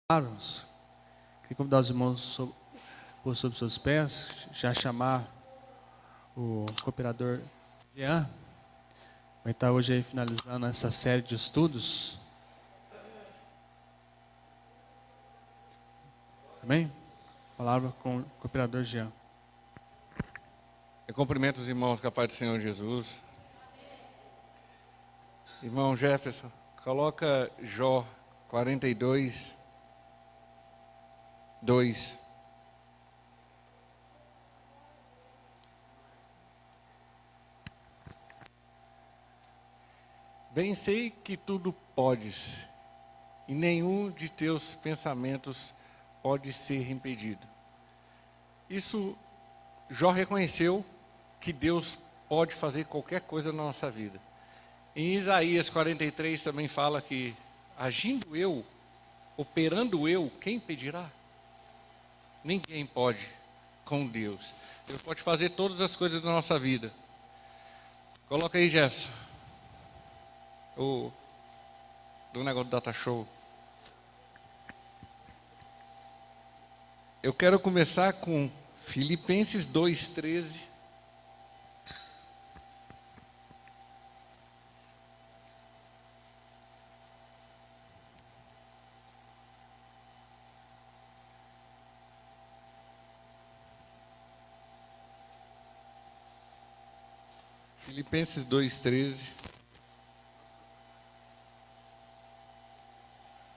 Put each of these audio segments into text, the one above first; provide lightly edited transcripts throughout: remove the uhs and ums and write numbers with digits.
Queria convidar os irmãos pôr sobre seus pés, já chamar o cooperador Jean, vai estar hoje aí finalizando essa série de estudos. Amém? Palavra com o cooperador Jean. Eu cumprimento os irmãos com a paz do Senhor Jesus. Irmão Jefferson, coloca Jó 42, 2. Bem sei que tudo podes, e nenhum de teus pensamentos pode ser impedido. Isso, Jó reconheceu que Deus pode fazer qualquer coisa na nossa vida. Em Isaías 43 também fala que, agindo eu, operando eu, quem impedirá? Ninguém pode com Deus. Deus pode fazer todas as coisas da nossa vida. Coloca aí, Jefferson, do negócio do Data Show. Eu quero começar com Filipenses 2,13. Filipenses 2,13.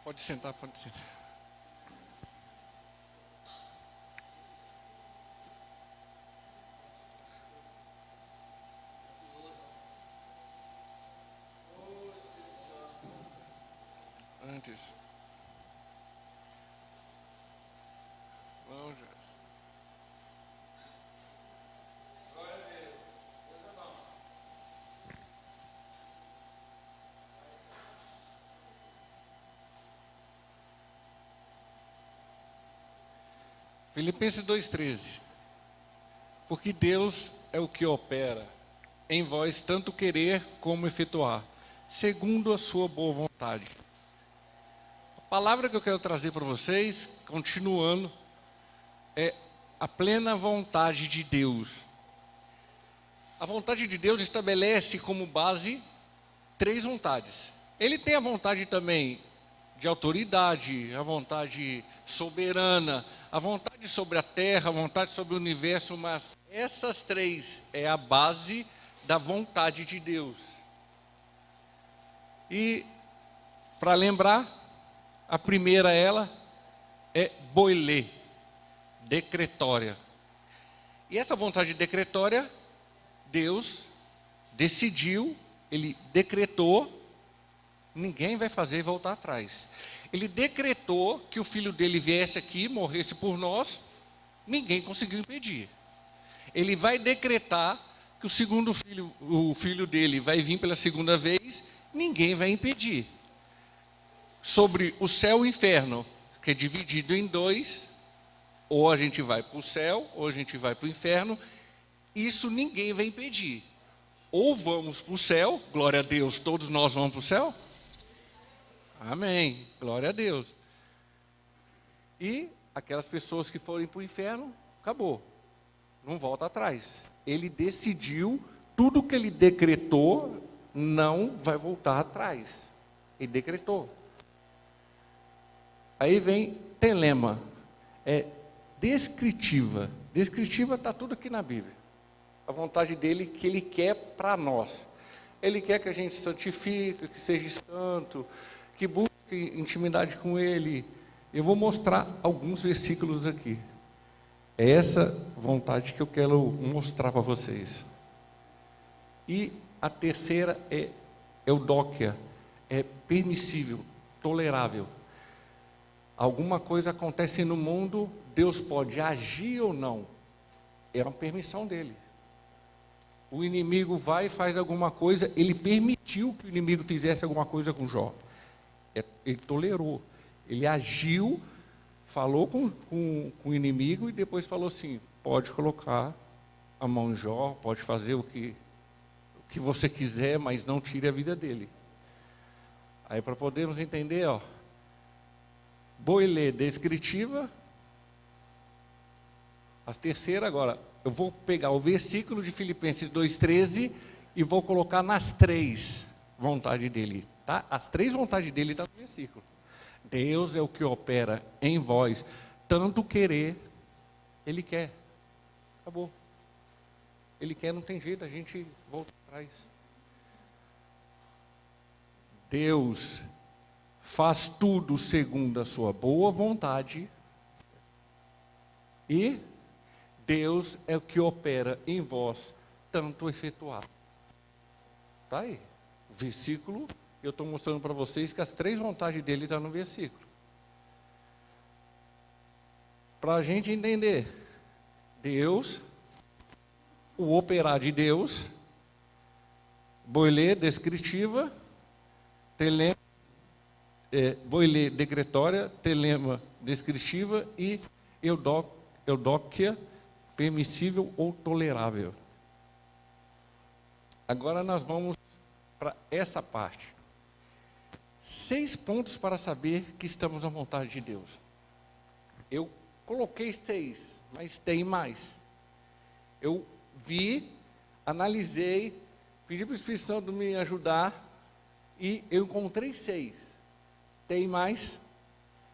Pode sentar, pode sentar. Antes. Vamos, já. Filipenses 2,13. Porque Deus é o que opera em vós tanto querer como efetuar, segundo a sua boa vontade. A palavra que eu quero trazer para vocês, continuando, é a plena vontade de Deus. A vontade de Deus estabelece como base 3 vontades. Ele tem a vontade também de autoridade, a vontade soberana, a vontade sobre a terra, a vontade sobre o universo, mas essas 3 é a base da vontade de Deus. E, para lembrar, a primeira ela é boilê, decretória. E essa vontade decretória, Deus decidiu, Ele decretou, ninguém vai fazer voltar atrás. Ele decretou que o filho dele viesse aqui, morresse por nós, ninguém conseguiu impedir. Ele vai decretar que o segundo filho, o filho dele vai vir pela segunda vez, ninguém vai impedir. Sobre o céu e o inferno, que é dividido em 2, ou a gente vai para o céu, ou a gente vai para o inferno, isso ninguém vai impedir. Ou vamos para o céu, glória a Deus, todos nós vamos para o céu? Amém, glória a Deus. E aquelas pessoas que forem para o inferno, acabou, não volta atrás. Ele decidiu, tudo que ele decretou, não vai voltar atrás. Ele decretou. Aí vem telema, é descritiva. Descritiva está tudo aqui na Bíblia. A vontade dele que ele quer para nós. Ele quer que a gente santifique, que seja santo, que busque intimidade com Ele. Eu vou mostrar alguns versículos aqui. É essa vontade que eu quero mostrar para vocês. E a terceira é eudóquia, é permissível, tolerável. Alguma coisa acontece no mundo, Deus pode agir ou não. É uma permissão dele. O inimigo vai e faz alguma coisa, ele permitiu que o inimigo fizesse alguma coisa com Jó. Ele tolerou, ele agiu, falou com o inimigo e depois falou assim, pode colocar a mão em Jó, pode fazer o que você quiser, mas não tire a vida dele. Aí para podermos entender, Boilê, descritiva. A terceira agora, eu vou pegar o versículo de Filipenses 2,13 e vou colocar nas três vontades dele, tá? As três vontades dele estão no versículo. Deus é o que opera em vós, tanto querer, Ele quer. Acabou. Ele quer, não tem jeito, a gente volta atrás. Deus faz tudo segundo a sua boa vontade e Deus é o que opera em vós, tanto efetuar. Está aí. O versículo, eu estou mostrando para vocês que as três vontades dele estão no versículo. Para a gente entender, Deus, o operar de Deus, boilê, descritiva, telema, boilê, decretória, telema, descritiva e eudóquia, permissível ou tolerável. Agora nós vamos para essa parte. 6 pontos para saber que estamos na vontade de Deus. Eu coloquei 6, mas tem mais. Eu vi, analisei, pedi para o Espírito Santo me ajudar e eu encontrei 6. Tem mais?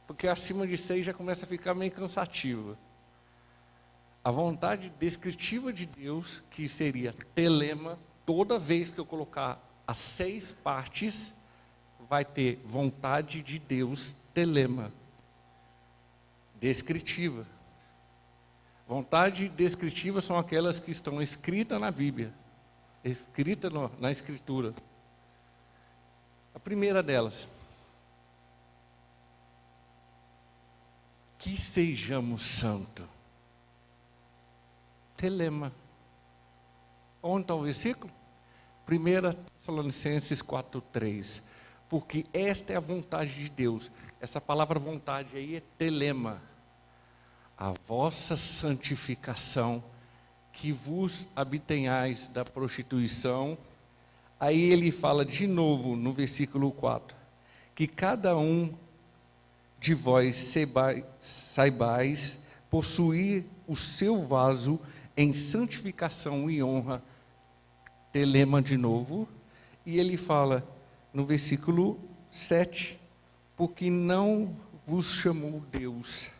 Porque acima de 6 já começa a ficar meio cansativo. A vontade descritiva de Deus, que seria telema, toda vez que eu colocar as 6 partes, vai ter vontade de Deus, telema, descritiva. Vontade descritiva são aquelas que estão escritas na Bíblia, escritas na Escritura. A primeira delas, que sejamos santos. Telema. Onde está o versículo? 1 Tessalonicenses 4,3. Porque esta é a vontade de Deus. Essa palavra vontade aí é telema. A vossa santificação, que vos abstenhais da prostituição. Aí ele fala de novo no versículo 4. Que cada um de vós saibais possuir o seu vaso em santificação e honra, telema de novo, e ele fala no versículo 7, porque não vos chamou Deus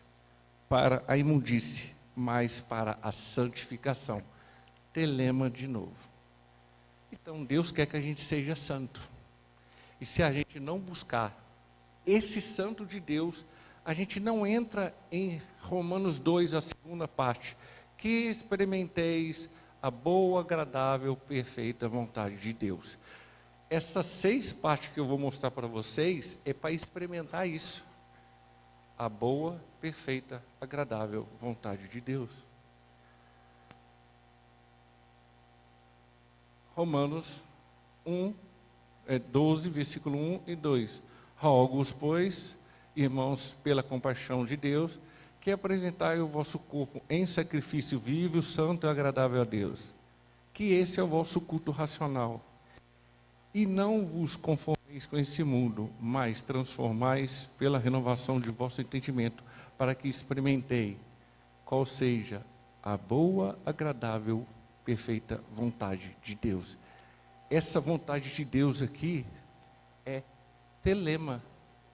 para a imundície, mas para a santificação, telema de novo. Então Deus quer que a gente seja santo, e se a gente não buscar esse santo de Deus, a gente não entra em Romanos 2, a segunda parte, que experimenteis a boa, agradável, perfeita vontade de Deus. Essas 6 partes que eu vou mostrar para vocês é para experimentar isso. A boa, perfeita, agradável vontade de Deus. Romanos 12, versículo 1 e 2. Rogo-os, pois, irmãos, pela compaixão de Deus, que apresentai o vosso corpo em sacrifício vivo, santo e agradável a Deus. Que esse é o vosso culto racional. E não vos conformeis com esse mundo, mas transformais pela renovação de vosso entendimento, para que experimentei qual seja a boa, agradável, perfeita vontade de Deus. Essa vontade de Deus aqui é telema,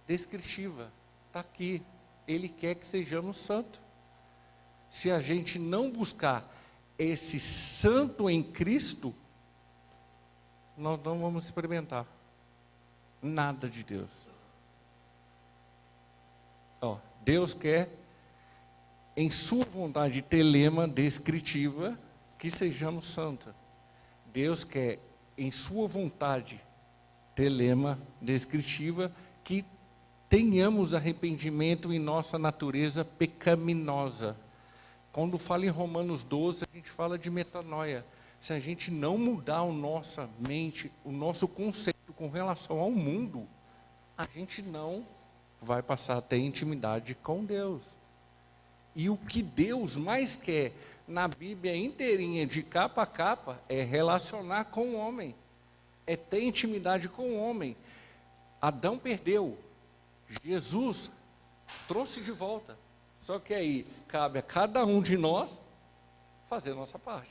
descritiva, está aqui. Ele quer que sejamos santos. Se a gente não buscar esse santo em Cristo, nós não vamos experimentar nada de Deus. Deus quer, em sua vontade telema, descritiva, que sejamos santos. Deus quer, em sua vontade telema, descritiva, que tenhamos arrependimento em nossa natureza pecaminosa. Quando fala em Romanos 12, a gente fala de metanoia. Se a gente não mudar a nossa mente, o nosso conceito com relação ao mundo, a gente não vai passar a ter intimidade com Deus. E o que Deus mais quer na Bíblia inteirinha, de capa a capa, é relacionar com o homem, é ter intimidade com o homem. Adão perdeu. Jesus trouxe de volta. Só que aí cabe a cada um de nós fazer a nossa parte.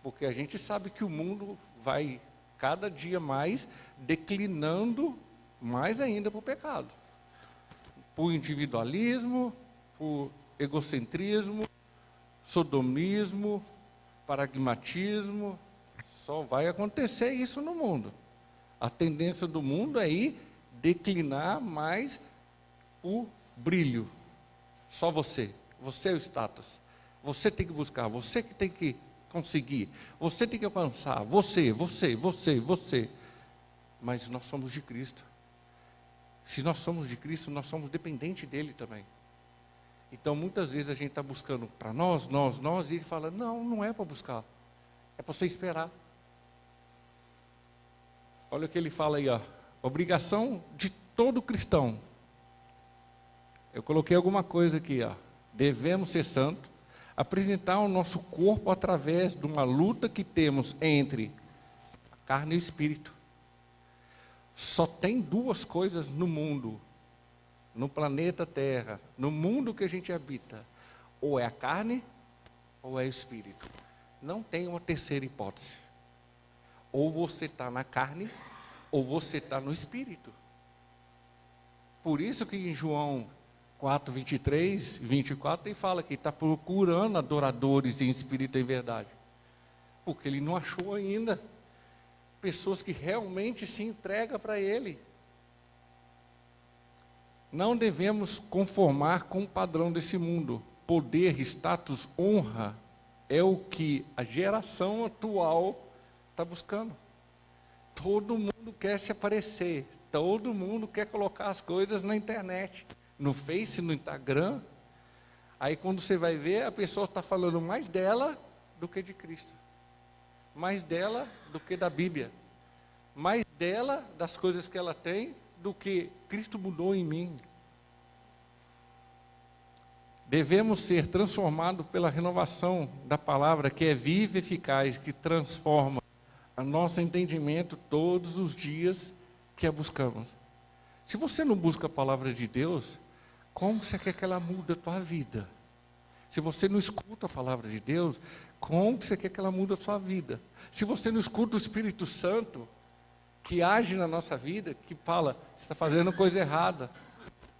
Porque a gente sabe que o mundo vai cada dia mais declinando mais ainda para o pecado. Por individualismo, por egocentrismo, sodomismo, pragmatismo. Só vai acontecer isso no mundo. A tendência do mundo é ir declinar mais o brilho. Só você. Você é o status. Você tem que buscar, você que tem que conseguir, você tem que alcançar, você. Mas nós somos de Cristo. Se nós somos de Cristo, nós somos dependentes dele também. Então, muitas vezes a gente está buscando para nós, e ele fala, não é para buscar, é para você esperar. Olha o que ele fala aí, ó. Obrigação de todo cristão. Eu coloquei alguma coisa aqui, ó. Devemos ser santos, apresentar o nosso corpo através de uma luta que temos entre a carne e o espírito. Só tem duas coisas no mundo, no planeta Terra, no mundo que a gente habita. Ou é a carne, ou é o espírito. Não tem uma terceira hipótese. Ou você está na carne, ou você está no espírito. Por isso que em João 4, 23, 24, ele fala que está procurando adoradores em espírito e em verdade. Porque ele não achou ainda pessoas que realmente se entregam para ele. Não devemos conformar com o padrão desse mundo. Poder, status, honra é o que a geração atual está buscando. Todo mundo quer se aparecer, todo mundo quer colocar as coisas na internet, no Face, no Instagram. Aí quando você vai ver, a pessoa está falando mais dela do que de Cristo, mais dela do que da Bíblia, mais dela, das coisas que ela tem, do que Cristo mudou em mim. Devemos ser transformados pela renovação da palavra, que é viva e eficaz, que transforma o nosso entendimento todos os dias que a buscamos. Se você não busca a palavra de Deus, como você quer que ela mude a tua vida? Se você não escuta a palavra de Deus, como você quer que ela mude a sua vida? Se você não escuta o Espírito Santo, que age na nossa vida, que fala, você está fazendo coisa errada,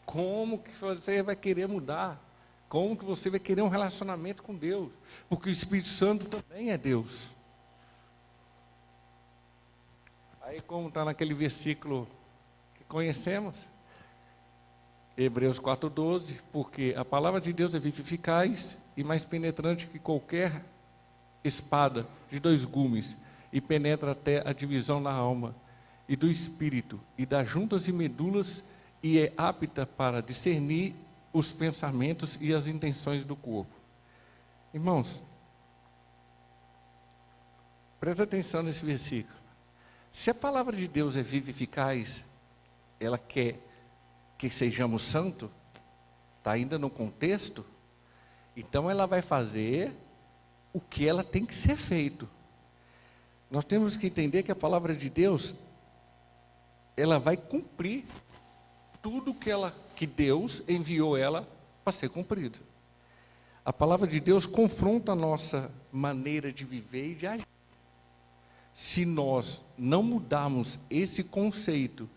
como que você vai querer mudar? Como que você vai querer um relacionamento com Deus? Porque o Espírito Santo também é Deus. Aí como está naquele versículo que conhecemos, Hebreus 4,12, porque a palavra de Deus é viva e eficaz e mais penetrante que qualquer espada de dois gumes, e penetra até a divisão da alma e do espírito, e das juntas e medulas, e é apta para discernir os pensamentos e as intenções do corpo. Irmãos, presta atenção nesse versículo. Se a palavra de Deus é viva e eficaz, ela quer que sejamos santos, está ainda no contexto, então ela vai fazer o que ela tem que ser feito. Nós temos que entender que a palavra de Deus, ela vai cumprir tudo que Deus enviou ela para ser cumprido. A palavra de Deus confronta a nossa maneira de viver e de agir. Se nós não mudarmos esse conceito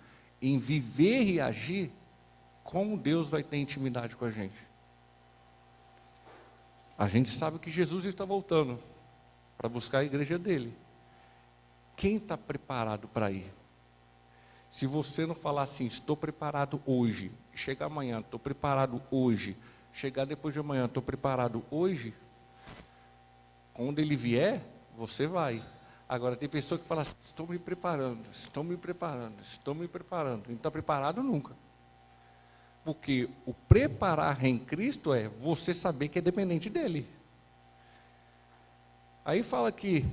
em viver e agir, como Deus vai ter intimidade com a gente? A gente sabe que Jesus está voltando para buscar a igreja dele. Quem está preparado para ir? Se você não falar assim, estou preparado hoje, chegar amanhã, estou preparado hoje, chegar depois de amanhã, estou preparado hoje, quando ele vier, você vai. Agora, tem pessoa que fala assim, estou me preparando, não está preparado nunca. Porque o preparar em Cristo é você saber que é dependente dele. Aí fala que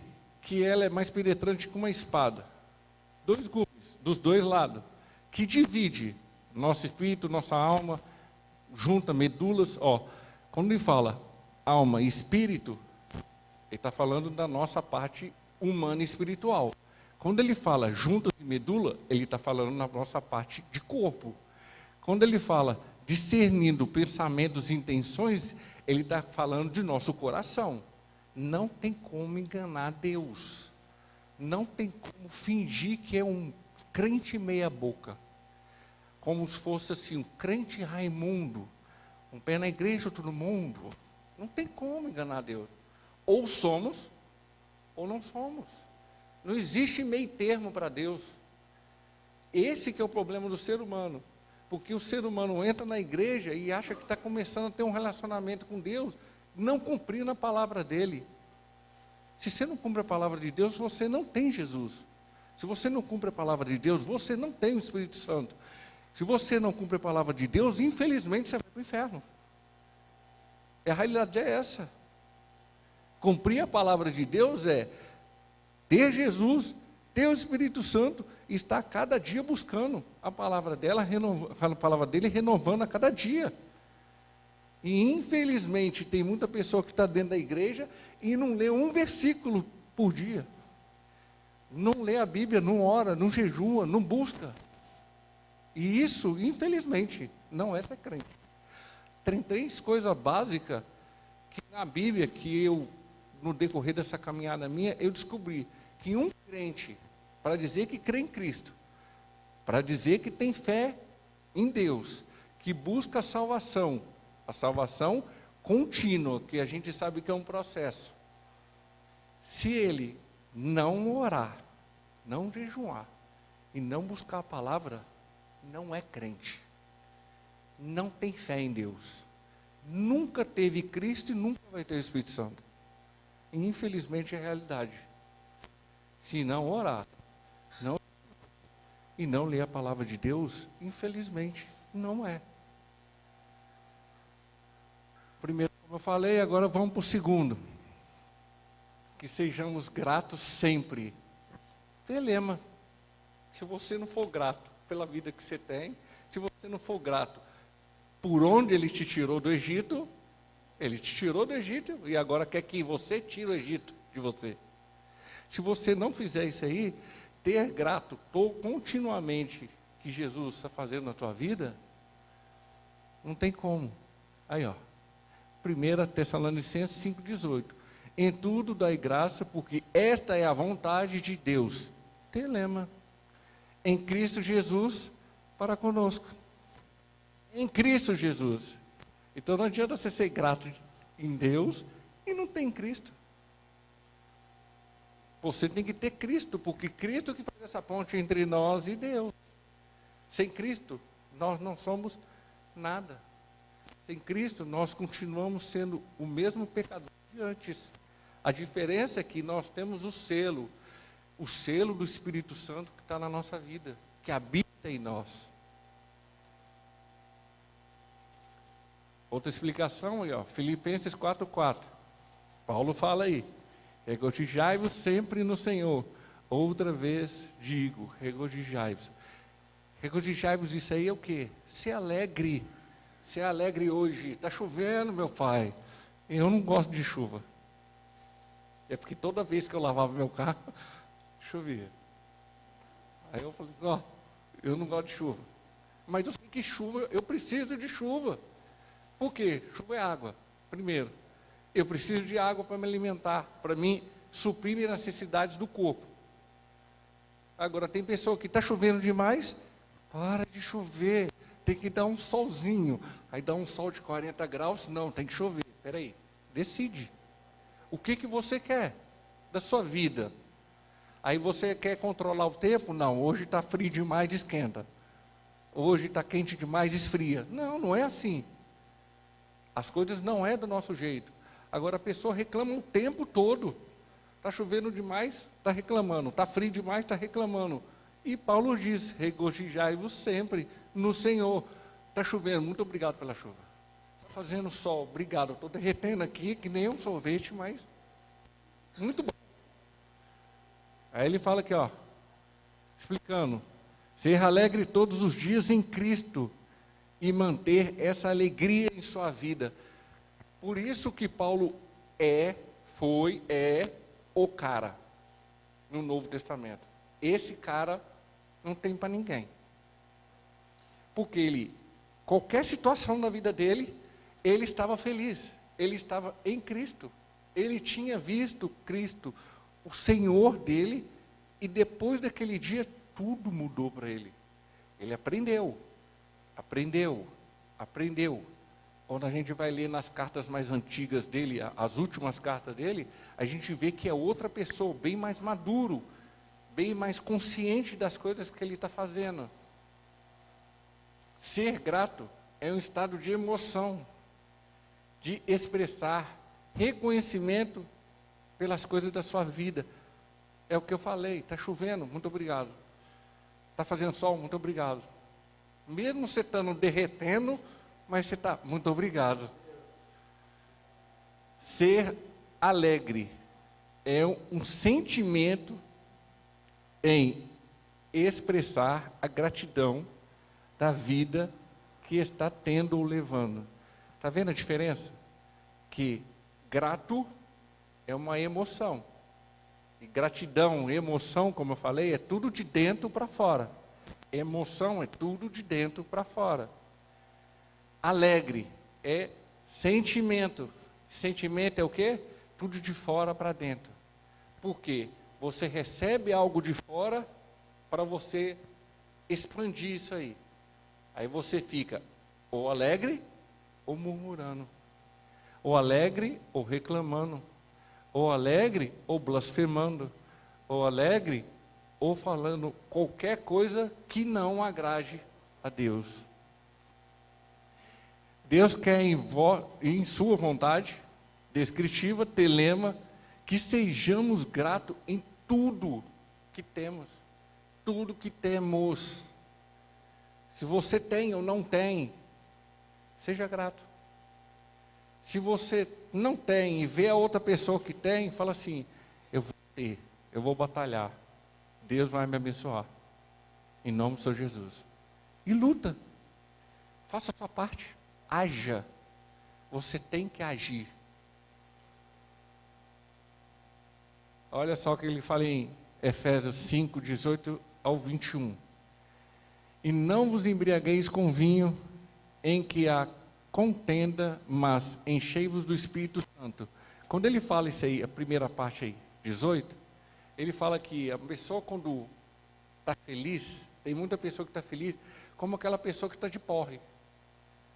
ela é mais penetrante que uma espada. 2 gumes, dos 2 lados, que divide nosso espírito, nossa alma, junta medulas. Quando ele fala alma e espírito, ele está falando da nossa parte humana e espiritual. Quando ele fala juntas e medula, ele está falando na nossa parte de corpo. Quando ele fala discernindo pensamentos e intenções, ele está falando de nosso coração. Não tem como enganar Deus. Não tem como fingir que é um crente meia boca. Como se fosse assim, um crente Raimundo, um pé na igreja todo mundo. Não tem como enganar Deus. Ou somos, ou não somos. Não existe meio termo para Deus. Esse que é o problema do ser humano. Porque o ser humano entra na igreja e acha que está começando a ter um relacionamento com Deus, não cumprindo a palavra dele. Se você não cumpre a palavra de Deus, você não tem Jesus. Se você não cumpre a palavra de Deus, você não tem o Espírito Santo. Se você não cumpre a palavra de Deus, infelizmente você vai para o inferno. A realidade é essa. Cumprir a palavra de Deus é ter Jesus, ter o Espírito Santo, e estar cada dia buscando a palavra dele, renovando a cada dia. E infelizmente tem muita pessoa que está dentro da igreja e não lê um versículo por dia. Não lê a Bíblia, não ora, não jejua, não busca. E isso, infelizmente, não é ser crente. Tem 3 coisas básicas que na Bíblia, que eu, no decorrer dessa caminhada minha, eu descobri que um crente, para dizer que crê em Cristo, para dizer que tem fé em Deus, que busca a salvação contínua, que a gente sabe que é um processo. Se ele não orar, não jejuar e não buscar a palavra, não é crente. Não tem fé em Deus. Nunca teve Cristo e nunca vai ter o Espírito Santo. E, infelizmente é a realidade. Se não orar, e não ler a palavra de Deus, infelizmente não é. Primeiro, como eu falei, agora vamos para o segundo. Que sejamos gratos sempre. Telema. Se você não for grato pela vida que você tem, se você não for grato por onde ele te tirou do Egito, ele te tirou do Egito e agora quer que você tire o Egito de você. Se você não fizer isso aí, ter grato continuamente que Jesus está fazendo na tua vida, não tem como. Aí, ó, 1 Tessalonicenses 5,18. Em tudo dai graça, porque esta é a vontade de Deus. Telema. Em Cristo Jesus para conosco. Em Cristo Jesus. Então não adianta você ser grato em Deus e não tem Cristo. Você tem que ter Cristo, porque Cristo que faz essa ponte entre nós e Deus. Sem Cristo, nós não somos nada. Sem Cristo, nós continuamos sendo o mesmo pecador de antes. A diferença é que nós temos o selo do Espírito Santo que está na nossa vida, que habita em nós. Outra explicação aí, ó, Filipenses 4,4. Paulo fala aí, regozijai-vos sempre no Senhor. Outra vez digo, regozijai-vos. Regozijai-vos, isso aí é o quê? Se alegre. Se alegre hoje. Está chovendo, meu pai. Eu não gosto de chuva. É porque toda vez que eu lavava meu carro, chovia. Aí eu falei, ó, eu não gosto de chuva. Mas eu sei que chuva, eu preciso de chuva. Por quê? Chuva é água, primeiro. Eu preciso de água para me alimentar, para mim suprir minhas necessidades do corpo. Agora, tem pessoa que está chovendo demais, para de chover, tem que dar um solzinho. Aí dá um sol de 40 graus, não, tem que chover. Espera aí, decide. O que você quer da sua vida? Aí você quer controlar o tempo? Não, hoje está frio demais, esquenta. Hoje está quente demais, esfria. Não, não é assim. As coisas não é do nosso jeito. Agora a pessoa reclama o tempo todo. Está chovendo demais, está reclamando. Está frio demais, está reclamando. E Paulo diz, regozijai-vos sempre no Senhor. Está chovendo, muito obrigado pela chuva. Está fazendo sol, obrigado. Estou derretendo aqui, que nem um sorvete, mas muito bom. Aí ele fala aqui, ó, explicando. Ser alegre todos os dias em Cristo e manter essa alegria em sua vida. Por isso que Paulo é o cara no Novo Testamento. Esse cara não tem para ninguém. Porque ele qualquer situação da vida dele, ele estava feliz, ele estava em Cristo, ele tinha visto Cristo, o Senhor dele, e depois daquele dia, tudo mudou para ele. Ele aprendeu. Quando a gente vai ler nas cartas mais antigas dele, as últimas cartas dele, a gente vê que é outra pessoa, bem mais maduro, bem mais consciente das coisas que ele está fazendo. Ser grato é um estado de emoção, de expressar reconhecimento pelas coisas da sua vida. É o que eu falei, está chovendo, muito obrigado. Está fazendo sol, muito obrigado. Mesmo você estando derretendo, mas você está, muito obrigado. Ser alegre é um sentimento em expressar a gratidão da vida que está tendo ou levando. Está vendo a diferença? Que grato é uma emoção. E gratidão, emoção, como eu falei, é tudo de dentro para fora. Emoção é tudo de dentro para fora. Alegre é sentimento. Sentimento é o quê? Tudo de fora para dentro. Por quê? Você recebe algo de fora para você expandir isso aí. Aí você fica ou alegre ou murmurando. Ou alegre ou reclamando. Ou alegre ou blasfemando. Ou alegre ou falando qualquer coisa que não agrade a Deus. Deus quer em sua vontade descritiva, telema, que sejamos gratos em tudo que temos. Tudo que temos. Se você tem ou não tem, seja grato. Se você não tem e vê a outra pessoa que tem, fala assim, eu vou ter, eu vou batalhar. Deus vai me abençoar. Em nome do Senhor Jesus. E luta. Faça a sua parte. Haja. Você tem que agir. Olha só o que ele fala em Efésios 5, 18 ao 21. E não vos embriagueis com vinho em que há contenda, mas enchei-vos do Espírito Santo. Quando ele fala isso aí, a primeira parte aí, 18, ele fala que a pessoa quando está feliz, tem muita pessoa que está feliz, como aquela pessoa que está de porre.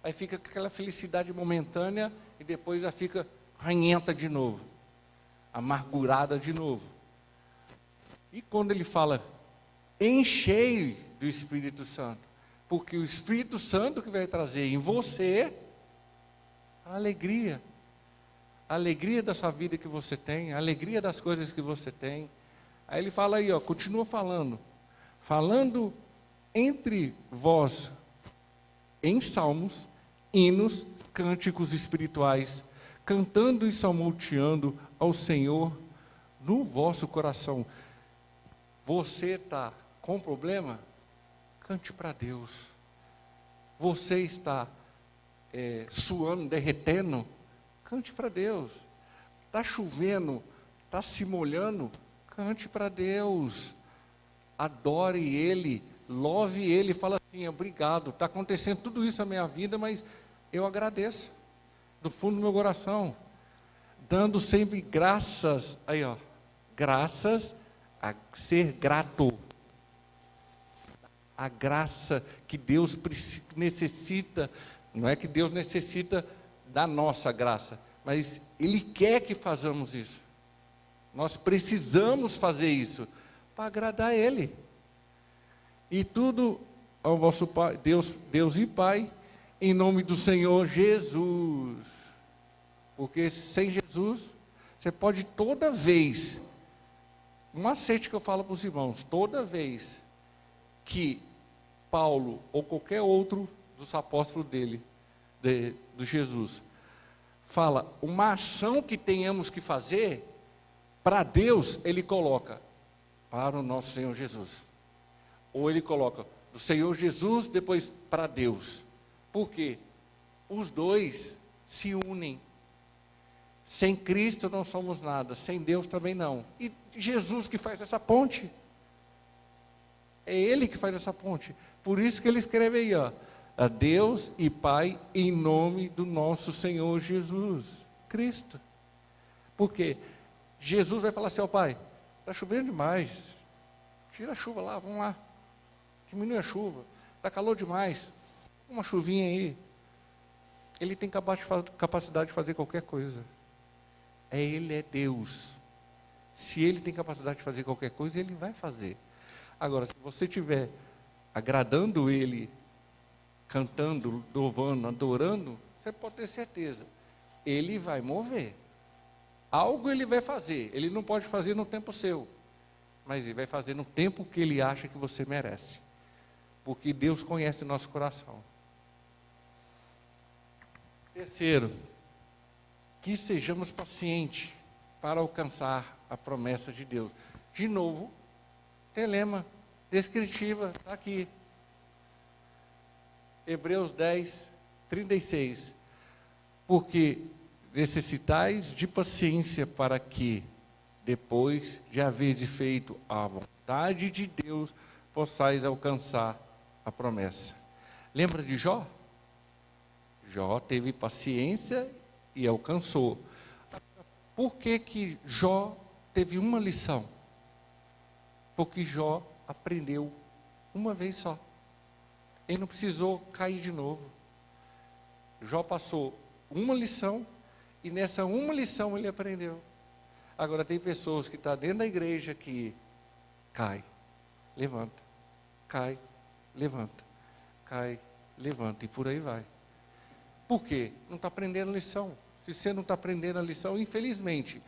Aí fica com aquela felicidade momentânea e depois já fica ranhenta de novo, amargurada de novo. E quando ele fala, enchei do Espírito Santo, porque o Espírito Santo que vai trazer em você a alegria da sua vida que você tem, a alegria das coisas que você tem. Aí ele fala aí, ó, continua falando entre vós em salmos, hinos, cânticos espirituais, cantando e salmodiando ao Senhor no vosso coração. Você está com problema? Cante para Deus. Você está suando, derretendo? Cante para Deus. Está chovendo, está se molhando? Cante para Deus. Adore Ele, louve Ele, fala assim, obrigado, está acontecendo tudo isso na minha vida, mas eu agradeço, do fundo do meu coração, dando sempre graças, aí ó, graças a ser grato, a graça que Deus necessita, não é que Deus necessita da nossa graça, mas Ele quer que façamos isso, nós precisamos fazer isso, para agradar Ele, e tudo ao vosso Pai, Deus e Pai, em nome do Senhor Jesus, porque sem Jesus, você pode toda vez, um macete que eu falo para os irmãos, toda vez que Paulo ou qualquer outro dos apóstolos dele, do Jesus, fala uma ação que tenhamos que fazer, para Deus ele coloca, para o nosso Senhor Jesus, ou ele coloca do Senhor Jesus, depois para Deus, porque os dois se unem. Sem Cristo não somos nada, sem Deus também não. E Jesus que faz essa ponte. É Ele que faz essa ponte. Por isso que ele escreve aí, ó, a Deus e Pai em nome do nosso Senhor Jesus Cristo. Porque Jesus vai falar assim: ó Pai, está chovendo demais, tira a chuva lá, vamos lá, diminui a chuva, está calor demais, uma chuvinha aí. Ele tem capacidade de fazer qualquer coisa. Ele é Deus. Se Ele tem capacidade de fazer qualquer coisa, Ele vai fazer. Agora, se você estiver agradando Ele, cantando, louvando, adorando, você pode ter certeza, Ele vai mover. Algo Ele vai fazer. Ele não pode fazer no tempo seu, mas Ele vai fazer no tempo que Ele acha que você merece. Porque Deus conhece o nosso coração. Terceiro, que sejamos pacientes para alcançar a promessa de Deus. De novo, telema, descritiva, está aqui. Hebreus 10, 36. Porque necessitais de paciência para que, depois de haver feito a vontade de Deus, possais alcançar a promessa. Lembra de Jó? Jó teve paciência e alcançou. Por que Jó teve uma lição? Porque Jó aprendeu uma vez só. Ele não precisou cair de novo. Jó passou uma lição e nessa uma lição ele aprendeu. Agora tem pessoas que estão dentro da igreja que cai, levanta, cai, levanta, cai, levanta e por aí vai. Por quê? Não está aprendendo a lição. Se você não está aprendendo a lição, infelizmente.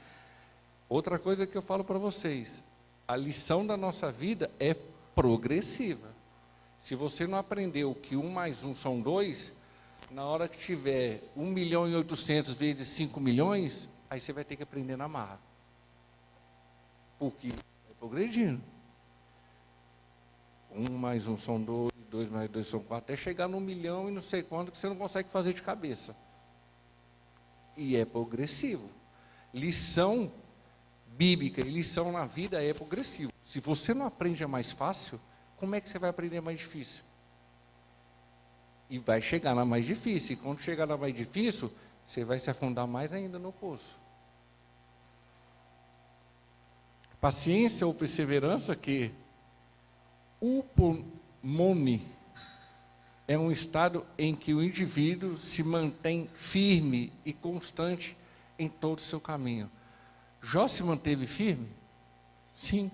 Outra coisa que eu falo para vocês, a lição da nossa vida é progressiva. Se você não aprendeu que 1 mais 1 são 2, na hora que tiver 1.800.000 vezes 5 milhões, aí você vai ter que aprender na marra. Porque vai progredindo. 1 mais 1 são 2, 2 mais 2 são 4, até chegar no 1 milhão e não sei quanto que você não consegue fazer de cabeça. E é progressivo. Lição bíblica e lição na vida é progressivo. Se você não aprende a mais fácil, como é que você vai aprender a mais difícil? E vai chegar na mais difícil. E quando chegar na mais difícil, você vai se afundar mais ainda no poço. Paciência ou perseverança, que upomone é um estado em que o indivíduo se mantém firme e constante em todo o seu caminho. Jó se manteve firme? Sim.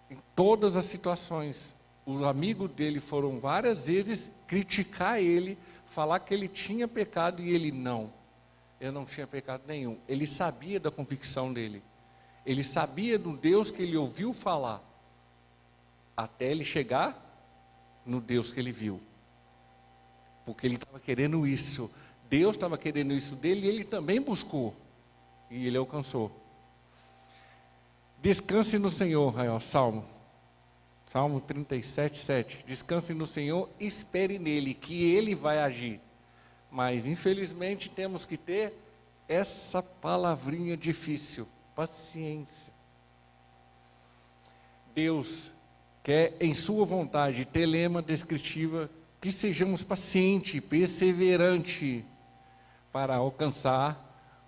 Em todas as situações. Os amigos dele foram várias vezes criticar ele, falar que ele tinha pecado e ele não. Eu não tinha pecado nenhum. Ele sabia da convicção dele. Ele sabia do Deus que ele ouviu falar. Até ele chegar no Deus que ele viu. Porque ele estava querendo isso. Deus estava querendo isso dele e ele também buscou. E ele alcançou. Descanse no Senhor, Rael, Salmo 37, 7. Descanse no Senhor, espere nele, que ele vai agir. Mas, infelizmente, temos que ter essa palavrinha difícil, paciência. Deus quer, em sua vontade, telema descritiva, que sejamos pacientes, perseverantes, para alcançar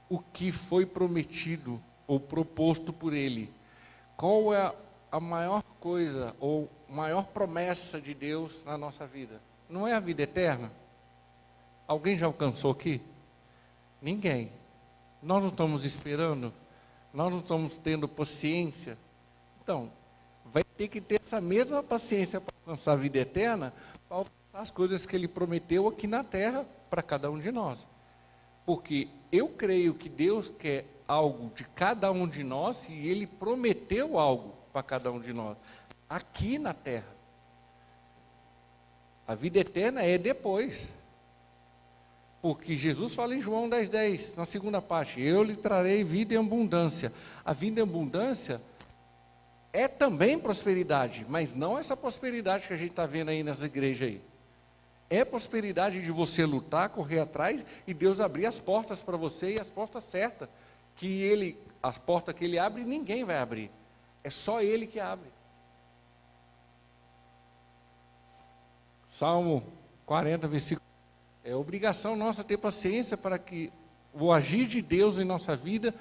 o que foi prometido ou proposto por Ele. Qual é a maior coisa ou maior promessa de Deus na nossa vida? Não é a vida eterna? Alguém já alcançou aqui? Ninguém. Nós não estamos esperando? Nós não estamos tendo paciência? Então, vai ter que ter essa mesma paciência para alcançar a vida eterna, para alcançar as coisas que Ele prometeu aqui na terra para cada um de nós. Porque eu creio que Deus quer algo de cada um de nós e Ele prometeu algo para cada um de nós, aqui na terra. A vida eterna é depois. Porque Jesus fala em João 10:10, na segunda parte, eu lhe trarei vida em abundância. A vida em abundância é também prosperidade, mas não essa prosperidade que a gente está vendo aí nas igrejas aí. É prosperidade de você lutar, correr atrás e Deus abrir as portas para você e as portas certas. As portas que Ele abre, ninguém vai abrir. É só Ele que abre. Salmo 40, versículo. É obrigação nossa ter paciência para que o agir de Deus em nossa vida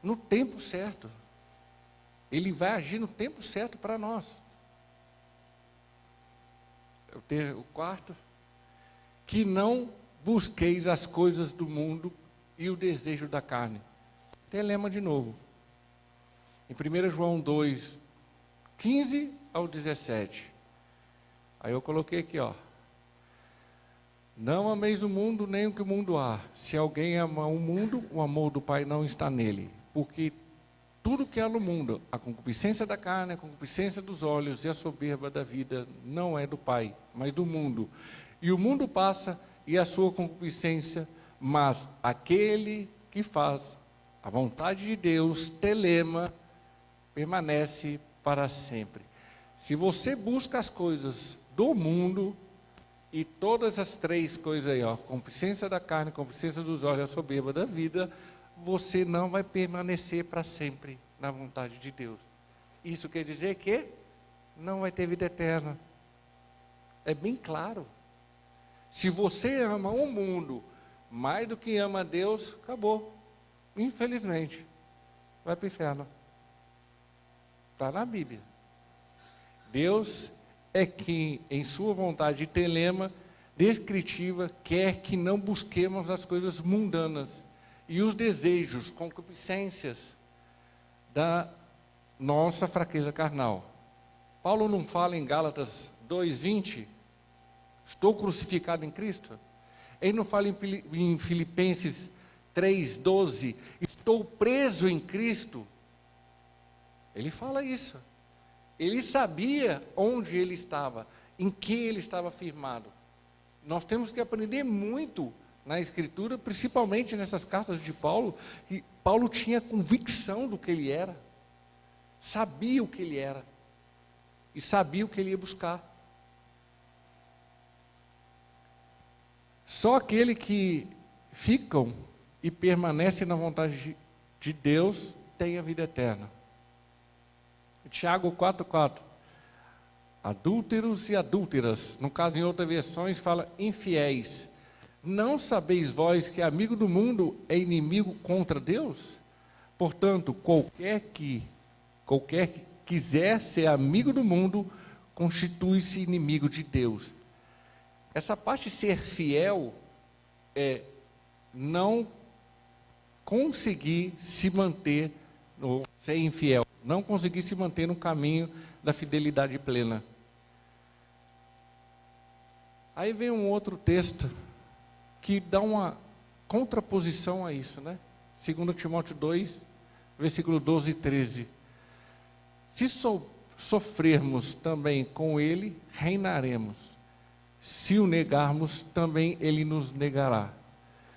no tempo certo. Ele vai agir no tempo certo para nós. O quarto, que não busqueis as coisas do mundo e o desejo da carne. Telema de novo. Em 1 João 2, 15 ao 17. Aí eu coloquei aqui, ó. Não ameis o mundo, nem o que o mundo há. Se alguém ama o mundo, o amor do Pai não está nele. Porque tudo que há no mundo, a concupiscência da carne, a concupiscência dos olhos e a soberba da vida, não é do Pai, mas do mundo. E o mundo passa e a sua concupiscência, mas aquele que faz a vontade de Deus, telema, permanece para sempre. Se você busca as coisas do mundo, e todas as três coisas aí, ó, concupiscência da carne, concupiscência dos olhos, a soberba da vida, você não vai permanecer para sempre na vontade de Deus. Isso quer dizer que não vai ter vida eterna. É bem claro. Se você ama o mundo mais do que ama a Deus, acabou. Infelizmente, vai para o inferno. Está na Bíblia. Deus é que, em sua vontade telema, descritiva, quer que não busquemos as coisas mundanas e os desejos, concupiscências da nossa fraqueza carnal. Paulo não fala em Gálatas 2:20, estou crucificado em Cristo? Ele não fala em Filipenses 3:12, estou preso em Cristo? Ele fala isso. Ele sabia onde ele estava, em que ele estava firmado. Nós temos que aprender muito na Escritura, principalmente nessas cartas de Paulo, que Paulo tinha convicção do que ele era, sabia o que ele era, e sabia o que ele ia buscar. Só aquele que ficam e permanecem na vontade de Deus tem a vida eterna. Tiago 4:4. Adúlteros e adúlteras, no caso em outras versões fala infiéis. Não sabeis vós que amigo do mundo é inimigo contra Deus? Portanto, qualquer que quiser ser amigo do mundo, constitui-se inimigo de Deus. Essa parte de ser fiel é não conseguir se manter, ou ser infiel, não conseguir se manter no caminho da fidelidade plena. Aí vem um outro texto que dá uma contraposição a isso, né? 2 Timóteo 2, versículo 12 e 13. Se sofrermos também com ele, reinaremos. Se o negarmos, também ele nos negará.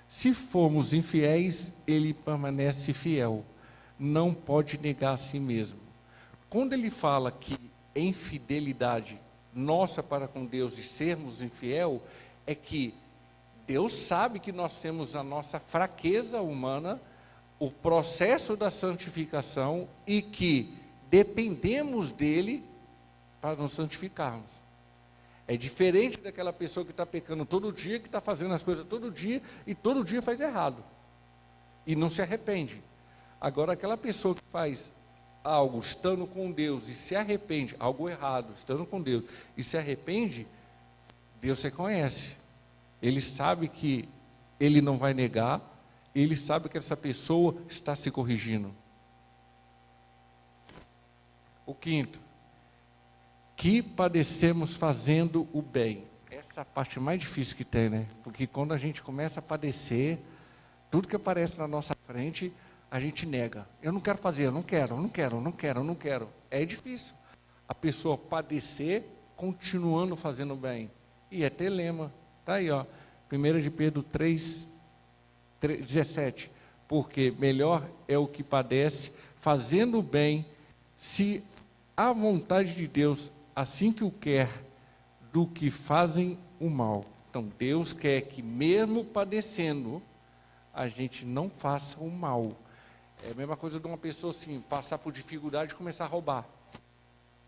Se formos infiéis, ele permanece fiel. Não pode negar a si mesmo. Quando ele fala que infidelidade nossa para com Deus e sermos infiel, é que Deus sabe que nós temos a nossa fraqueza humana, o processo da santificação e que dependemos dele para nos santificarmos. É diferente daquela pessoa que está pecando todo dia, que está fazendo as coisas todo dia e todo dia faz errado e não se arrepende. Agora, aquela pessoa que faz algo estando com Deus e se arrepende, algo errado, estando com Deus e se arrepende, Deus se conhece. Ele sabe que ele não vai negar, ele sabe que essa pessoa está se corrigindo. O quinto, que padecemos fazendo o bem. Essa é a parte mais difícil que tem, né? Porque quando a gente começa a padecer, tudo que aparece na nossa frente, a gente nega. Eu não quero fazer, eu não quero. É difícil. A pessoa padecer, continuando fazendo bem. E é telema. Está aí, ó. 1 de Pedro 3:17. Porque melhor é o que padece, fazendo o bem, se a vontade de Deus, assim que o quer, do que fazem o mal. Então, Deus quer que mesmo padecendo, a gente não faça o mal. É a mesma coisa de uma pessoa assim, passar por dificuldade e começar a roubar.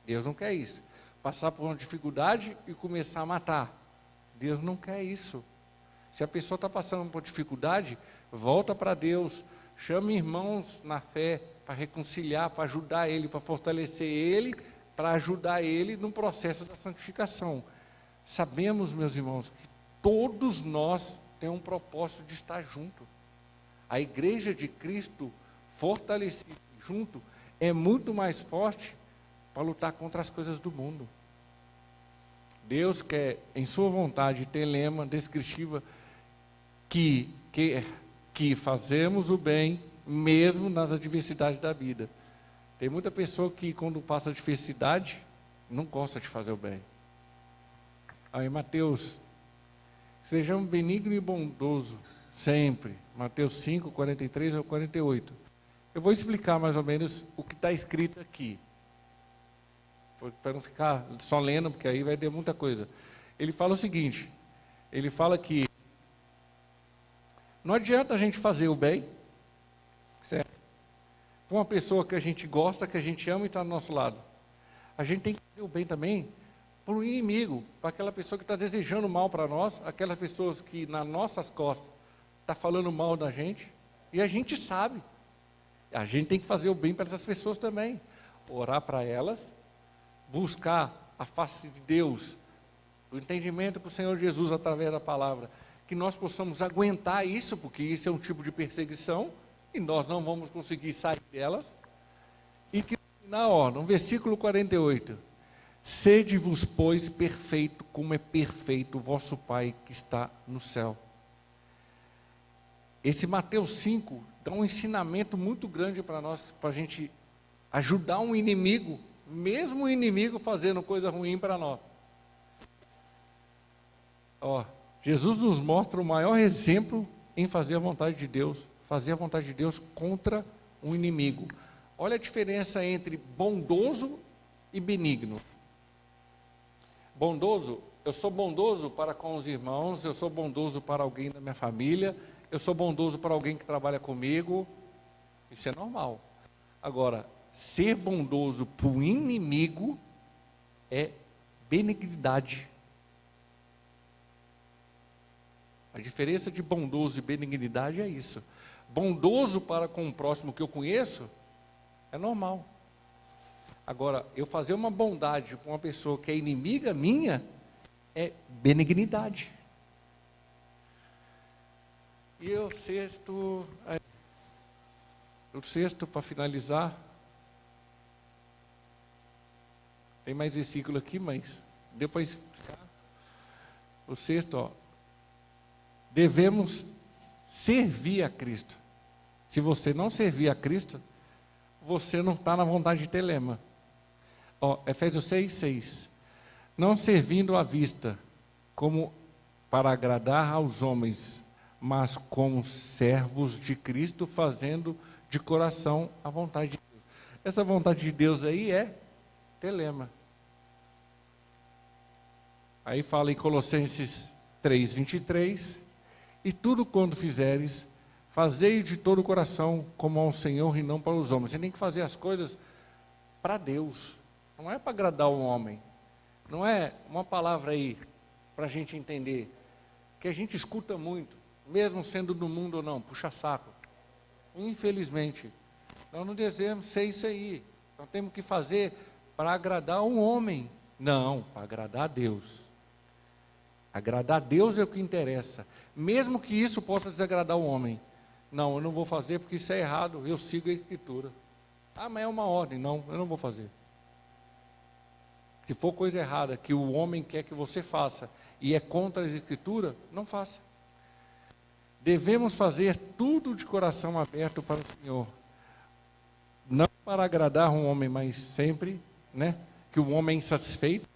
Deus não quer isso. Passar por uma dificuldade e começar a matar. Deus não quer isso. Se a pessoa está passando por dificuldade, volta para Deus, chame irmãos na fé para reconciliar, para ajudar ele, para fortalecer ele, para ajudar ele no processo da santificação. Sabemos, meus irmãos, que todos nós temos um propósito de estar junto. A igreja de Cristo, fortalecida junto, é muito mais forte para lutar contra as coisas do mundo. Deus quer, em sua vontade, telema, descritiva, que fazemos o bem, mesmo nas adversidades da vida. Tem muita pessoa que, quando passa adversidade, não gosta de fazer o bem. Aí, Mateus, sejamos benigno e bondoso, sempre. Mateus 5, 43 ao 48. Eu vou explicar mais ou menos o que está escrito aqui, para não ficar só lendo, porque aí vai ter muita coisa. Ele fala o seguinte, ele fala que não adianta a gente fazer o bem, certo? Com uma pessoa que a gente gosta, que a gente ama e está do nosso lado. A gente tem que fazer o bem também para o inimigo, para aquela pessoa que está desejando mal para nós, aquelas pessoas que nas nossas costas está falando mal da gente, e a gente sabe. A gente tem que fazer o bem para essas pessoas também. Orar para elas, buscar a face de Deus, o entendimento com o Senhor Jesus através da palavra, que nós possamos aguentar isso, porque isso é um tipo de perseguição, e nós não vamos conseguir sair delas, e que no versículo 48, sede-vos, pois, perfeito, como é perfeito o vosso Pai que está no céu. Esse Mateus 5 dá um ensinamento muito grande para nós, para a gente ajudar um inimigo, mesmo o inimigo fazendo coisa ruim para nós. Jesus nos mostra o maior exemplo em fazer a vontade de Deus, fazer a vontade de Deus contra um inimigo. Olha a diferença entre bondoso e benigno. Bondoso, eu sou bondoso para com os irmãos, eu sou bondoso para alguém da minha família, eu sou bondoso para alguém que trabalha comigo, isso é normal. Agora, ser bondoso para o inimigo é benignidade. A diferença de bondoso e benignidade é isso. Bondoso para com o próximo que eu conheço é normal. Agora, eu fazer uma bondade com uma pessoa que é inimiga minha é benignidade. E o sexto, para finalizar, tem mais versículo aqui, mas deu para explicar. O sexto, devemos servir a Cristo. Se você não servir a Cristo, você não está na vontade de telema. Efésios 6, 6. Não servindo à vista, como para agradar aos homens, mas como servos de Cristo, fazendo de coração a vontade de Deus. Essa vontade de Deus aí é telema. Aí fala em Colossenses 3, 23, e tudo quanto fizeres, fazei de todo o coração, como ao Senhor e não para os homens. Você tem que fazer as coisas para Deus, não é para agradar o homem. Não é uma palavra aí, para a gente entender, que a gente escuta muito, mesmo sendo do mundo ou não, puxa saco. Infelizmente, nós não devemos ser isso aí. Nós temos que fazer para agradar um homem. Não, para agradar a Deus. Agradar a Deus é o que interessa. Mesmo que isso possa desagradar o homem. Não, eu não vou fazer porque isso é errado, eu sigo a Escritura. Mas é uma ordem. Não, eu não vou fazer. Se for coisa errada que o homem quer que você faça e é contra a Escritura, não faça. Devemos fazer tudo de coração aberto para o Senhor. Não para agradar um homem, mas sempre, que o homem é insatisfeito.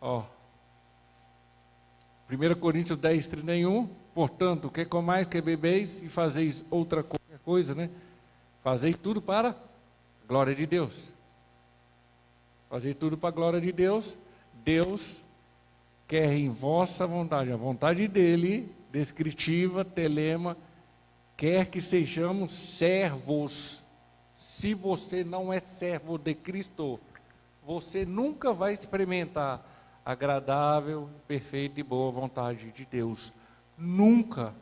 1 Coríntios 10, 31. Portanto, quer comais, quer bebeis e fazeis outra qualquer coisa, Fazei tudo para a glória de Deus. Fazei tudo para a glória de Deus. Deus quer em vossa vontade, a vontade dele, descritiva, telema, quer que sejamos servos. Se você não é servo de Cristo, você nunca vai experimentar agradável, perfeita e boa vontade de Deus. Nunca.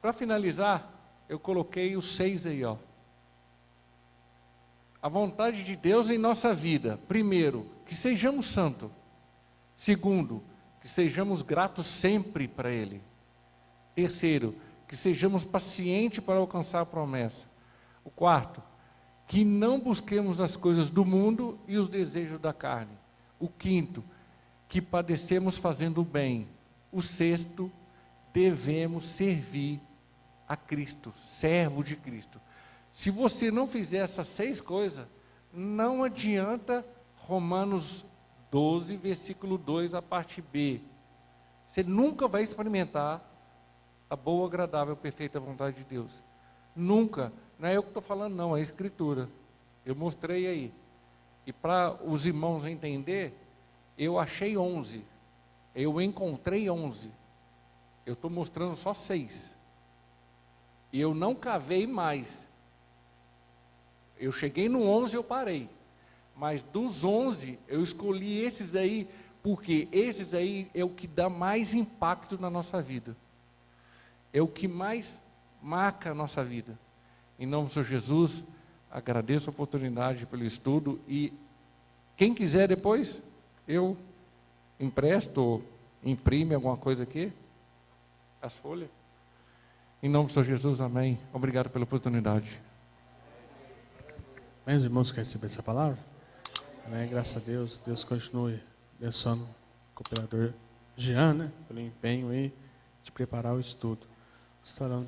Para finalizar, eu coloquei os 6 aí, ó. A vontade de Deus em nossa vida. Primeiro, que sejamos santos. Segundo, que sejamos gratos sempre para Ele. Terceiro, que sejamos pacientes para alcançar a promessa. O quarto, que não busquemos as coisas do mundo e os desejos da carne. O quinto, que padecemos fazendo o bem. O sexto, devemos servir a Cristo, servo de Cristo. Se você não fizer essas 6 coisas, não adianta Romanos 12, versículo 2, a parte B. Você nunca vai experimentar a boa, agradável, perfeita vontade de Deus. Nunca. Não é eu que estou falando, não, é a Escritura. Eu mostrei aí. E para os irmãos entender, eu achei 11. Eu encontrei 11. Eu estou mostrando só 6. E eu não cavei mais. Eu cheguei no 11 e eu parei. Mas dos 11, eu escolhi esses aí, porque esses aí é o que dá mais impacto na nossa vida. É o que mais marca a nossa vida. Em nome do Senhor Jesus, agradeço a oportunidade pelo estudo e quem quiser depois, eu empresto ou imprime alguma coisa aqui, as folhas. Em nome do Senhor Jesus, amém. Obrigado pela oportunidade. Amém, os irmãos querem receber essa palavra? Amém, graças a Deus. Deus continue abençoando o cooperador Jean, né, pelo empenho aí de preparar o estudo. Estarão